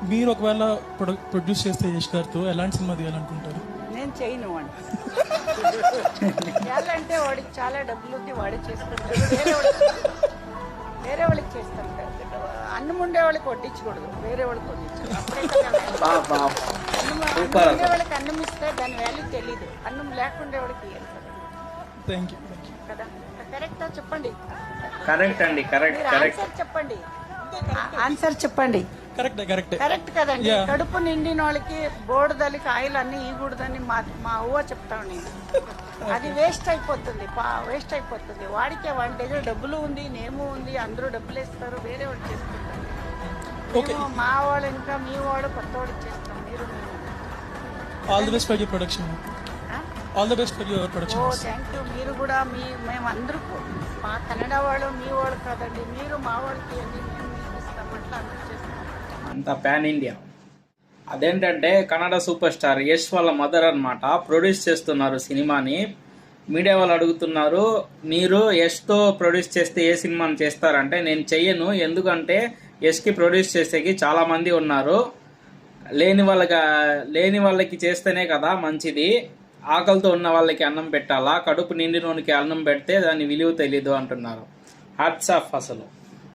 మీరు ఒకవేళ ప్రొడ్యూస్ చేస్తే యష్ గారితో ఎలాంటి సినిమా తీయాలనుకుంటారు? నేను చేయను వాడు చేయాలంటే వాడికి చాలా డబ్బులు ఉంది, వాడే చేసుకుంటాడు. వేరే వాళ్ళకి చేస్తాను. అన్నం ఉండే వాళ్ళకి వడ్డించకూడదు, వేరే వాళ్ళకి వడ్డించాలి. అప్పుడే అన్నం ఉండే వాళ్ళకి అన్నం ఇస్తే దాని వాల్యూ తెలీదు, అన్నం లేకుండే వాళ్ళకి ఇవ్వాలి థ్యాంక్ యూ కదా. కరెక్టా చెప్పండి? కరెక్ట్ అండి, కరెక్ట్ ఆన్సర్ చెప్పండి, ఆన్సర్ చెప్పండి. కరెక్ట్ కదండి. కడుపు నిండిన వాళ్ళకి బోర్డుదలికి ఆయిల్ అన్ని ఇవ్వకూడదని మా అవ్వ చెప్తాను నేను. అది వేస్ట్ అయిపోతుంది, వాడికి వాడి దగ్గర డబ్బులు ఉంది, నేమో ఉంది, అందరూ డబ్బులు వేస్తారు, వేరే వాళ్ళు చేసుకుంటారు. మా వాళ్ళు ఇంకా మీ వాళ్ళు కొత్త వాళ్ళకి చేస్తాం. మీరు all the best for your production. Thank you. మీరు కూడా మేమందరూ మా కన్నడ వాళ్ళు మీ వాళ్ళు కాదండి, మీరు మా వాళ్ళకి అన్ని మేము ఇస్తాం, అట్లా అందరూ చేస్తాం. అంతా పాన్ ఇండియా. అదేంటంటే కన్నడ సూపర్ స్టార్ యష్ వాళ్ళ మదర్ అన్నమాట ప్రొడ్యూస్ చేస్తున్నారు సినిమాని. మీడియా వాళ్ళు అడుగుతున్నారు, మీరు యష్తో ప్రొడ్యూస్ చేస్తే ఏ సినిమాని చేస్తారంటే నేను చెయ్యను, ఎందుకంటే యష్కి ప్రొడ్యూస్ చేసేకి చాలా మంది ఉన్నారు, లేని వాళ్ళకి చేస్తేనే కదా మంచిది, ఆకలితో ఉన్న వాళ్ళకి అన్నం పెట్టాలా, కడుపు నిండినోనికి అన్నం పెడితే దాని విలువ తెలీదు అంటున్నారు. హ్యాట్స్ ఆఫ్ అసలు.